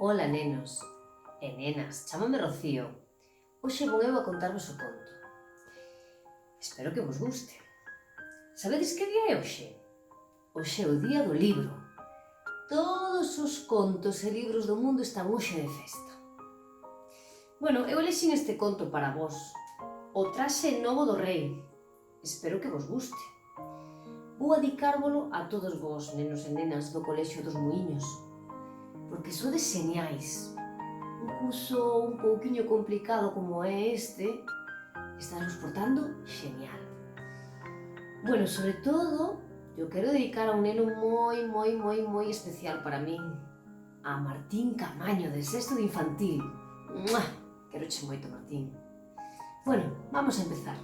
Ola, nenos e nenas, chámame Rocío. Hoxe vou eu a contarvos o conto. Espero que vos guste. Sabedes que día é hoxe? Hoxe é o día do libro. Todos os contos e libros do mundo están hoxe de festa. Bueno, eu elexín este conto para vos. O traxe novo do rei. Espero que vos guste. Vou adicárvolo a todos vos, nenos e nenas do Colexio dos Muíños, porque sodes xeniais. Un curso un pouquiño complicado como é este, estános portando xenial. Bueno, sobre todo, eu quero dedicar a un neno moi especial para min, a Martín Camaño, de sexto de infantil. ¡Mua! Queroche moito, Martín. Bueno, vamos a empezar.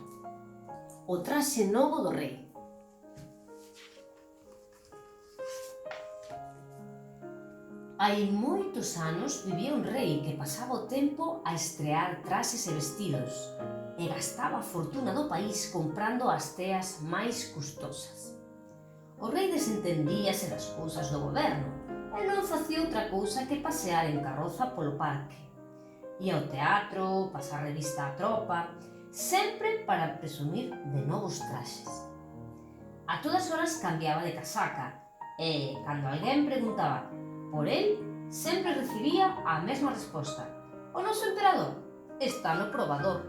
O traxe novo do rei. Hai moitos anos vivía un rei que pasaba o tempo a estrear traxes e vestidos e gastaba a fortuna do país comprando as teas máis custosas. O rei desentendíase das cousas do goberno e non facía outra cousa que pasear en carroza polo parque. Ia ao teatro, pasar revista á tropa, sempre para presumir de novos traxes. A todas horas cambiaba de casaca e, cando alguén preguntaba por el, sempre recibía a mesma resposta: o noso emperador está no probador.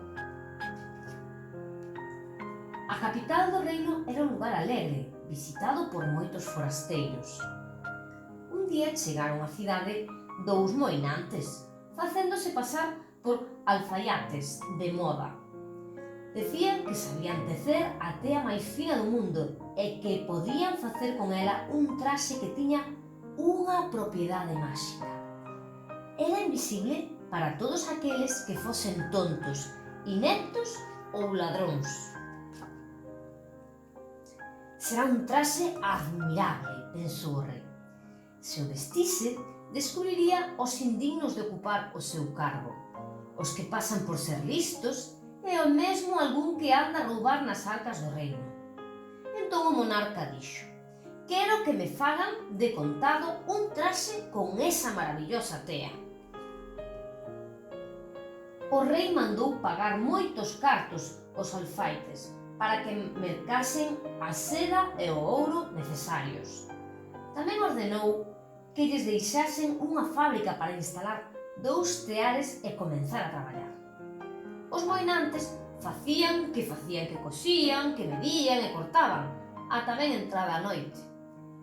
A capital do reino era un lugar alegre, visitado por moitos forasteiros. Un día chegaron á cidade dous moinantes, facéndose pasar por alfaiates de moda. Decían que sabían tecer a tea máis fina do mundo e que podían facer con ela un traxe que tiña unha propiedade máxica. Era invisible para todos aqueles que fosen tontos, ineptos ou ladróns. Será un traxe admirable, pensou o rei. Se o vestise, descubriría os indignos de ocupar o seu cargo, os que pasan por ser listos e o mesmo algún que anda a roubar nas arcas do reino. Entón o monarca dixo: quero que me fagan de contado un traxe con esa maravillosa tea. O rei mandou pagar moitos cartos aos alfaites para que mercasen a seda e o ouro necesarios. Tamén ordenou que lles deixasen unha fábrica para instalar 2 teares e comenzar a traballar. Os moinantes facían que cosían, que medían e cortaban, ata ben entrada a noite.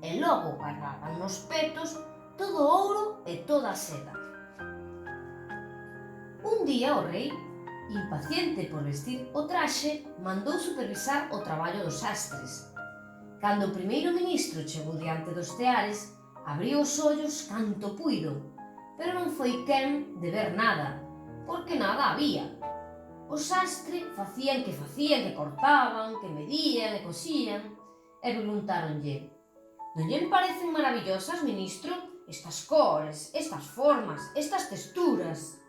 E logo guardaban nos petos todo o ouro e toda a seda. Un día o rei, impaciente por vestir o traxe, mandou supervisar o traballo dos sastres. Cando o primeiro ministro chegou diante dos teares, abriu os ollos canto puido, pero non foi quen de ver nada, porque nada había. Os sastres facían que cortaban, que medían e cosían, e preguntáronlle: non lle parecen maravillosas, ministro, estas cores, estas formas, estas texturas?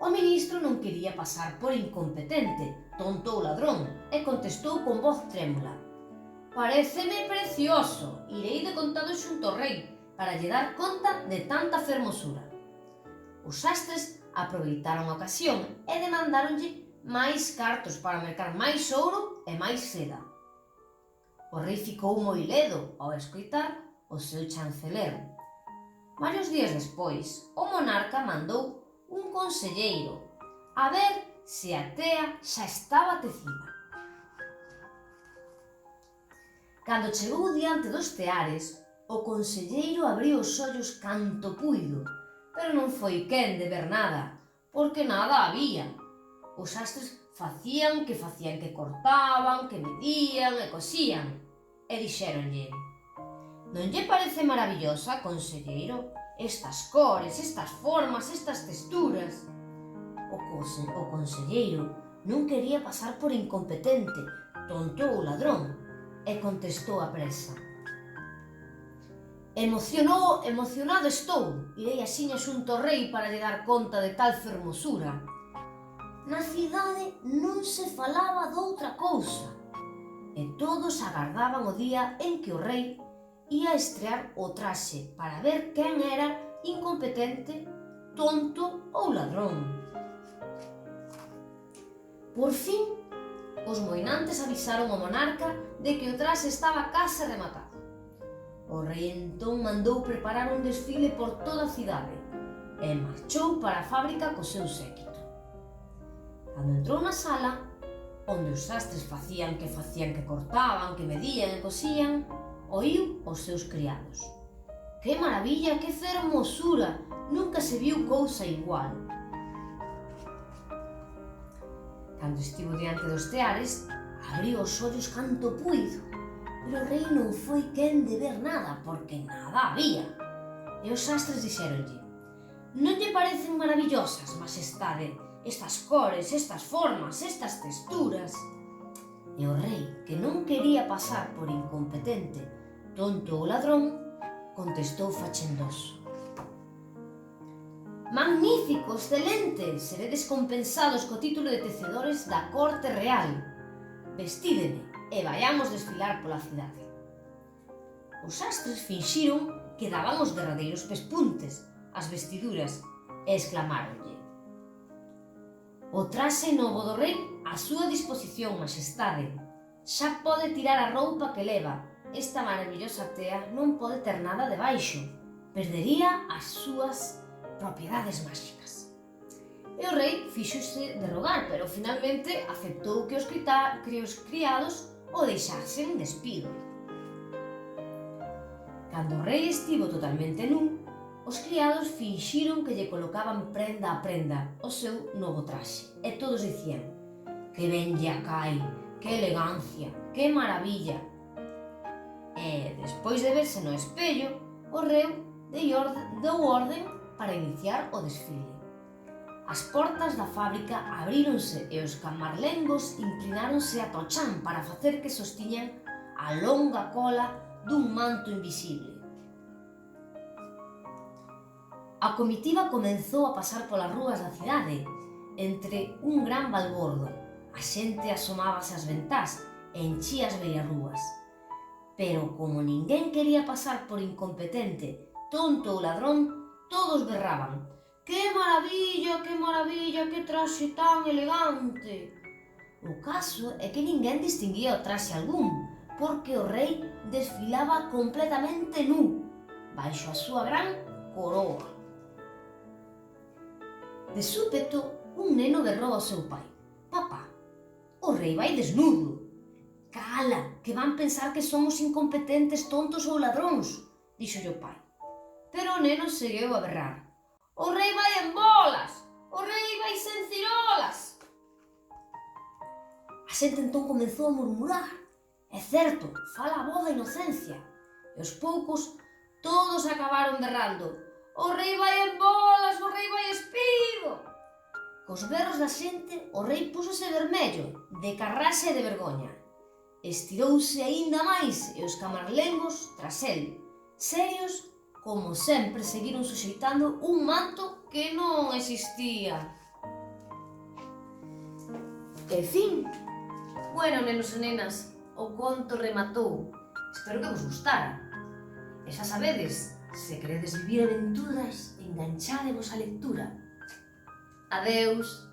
O ministro non quería pasar por incompetente, tonto ou ladrón, e contestou con voz trémula: paréceme precioso, irei de contado xunto ao rei, para lle dar conta de tanta fermosura. Os sastres aproveitaron a ocasión e demandáronlle máis cartos para mercar máis ouro e máis seda. O rei ficou moi ledo ao escoitar o seu chanceler. Varios días despois, o monarca mandou un conselleiro a ver se a tea xa estaba tecida. Cando chegou diante dos teares, o conselleiro abriu os ollos canto puido, pero non foi quen de ver nada, porque nada había. Os sastres facían que cortaban, que medían e cosían, e dixéronlle: non lle parece maravillosa, conselleiro, estas cores, estas formas, estas texturas? O conselleiro non quería pasar por incompetente, tonto ou ladrón, e contestou a presa: emocionado estou, irei axiña xunto ao rei para lle dar conta de tal fermosura. Na cidade non se falaba doutra cousa, e todos agardaban o día en que o rei ía estrear o traxe para ver quen era incompetente, tonto ou ladrón. Por fin, os moinantes avisaron ao monarca de que o traxe estaba case rematado. O rei entón mandou preparar un desfile por toda a cidade e marchou para a fábrica co seu séquito. Cando entrou na sala, onde os sastres facían que cortaban, que medían e cosían, oíu os seus criados: «Que maravilla, que fermosura! Nunca se viu cousa igual!» Cando estivo diante dos teares, abriu os ollos canto puido, pero o rei non foi quen de ver nada, porque nada había. E os sastres dixéronlle: «Non lle parecen maravillosas, majestade, estas cores, estas formas, estas texturas?» E o rei, que non quería pasar por incompetente, tonto ou ladrón, contestou fachendoso: «Magnífico, excelente! Seredes compensados co título de tecedores da corte real. Vestídeme e vaiamos desfilar pola cidade». Os sastres finxiron que daban os derradeiros pespuntes, as vestiduras, e exclamáronlle: «O traxe novo do rei á súa disposición, majestade. Xa pode tirar a roupa que leva. Esta maravillosa tea non pode ter nada debaixo. Perdería as súas propiedades máxicas». E o rei fíxose de rogar, pero finalmente aceptou que os criados o deixasen despido. Cando o rei estivo totalmente nu, os criados finxiron que lle colocaban prenda a prenda o seu novo traxe, e todos dicían: «Que ben lle acai, que elegancia, que maravilla!» E, despois de verse no espello, o rei deu orden para iniciar o desfile. As portas da fábrica abríronse e os camarlengos inclináronse ata o chan para facer que sostiñan a longa cola dun manto invisible. A comitiva comezou a pasar polas rúas da cidade, entre un gran balbordo. A xente asomábase ás ventás e enchía as beirarrúas. Pero como ninguén quería pasar por incompetente, tonto ou ladrón, todos berraban: «Que maravilla, que traxe tan elegante!» O caso é que ninguén distinguía o traxe algún, porque o rei desfilaba completamente nu, baixo a súa gran coroa. De súpeto, un neno berrou ao seu pai: «Papá, o rei vai desnudo!» «Cala, que van pensar que somos incompetentes, tontos ou ladróns», dixolle o pai. Pero o neno seguiu a berrar: «O rei vai en bolas! O rei vai sen cirolas!» A xente entón comezou a murmurar: «É certo, fala a voz da inocencia!» E aos poucos todos acabaron berrando: «O rei vai en bolas! O rei vai espido!» Cos berros da xente, o rei púxose vermello, de carraxe e de vergoña. Estirouse aínda máis e os camarlengos, tras el, serios, como sempre, seguiron suxeitando un manto que non existía. E fin. Bueno, nenos e nenas, o conto rematou. Espero que vos gustara. E xa sabedes, se queredes vivir aventuras, enganchádevos á lectura. Adeus.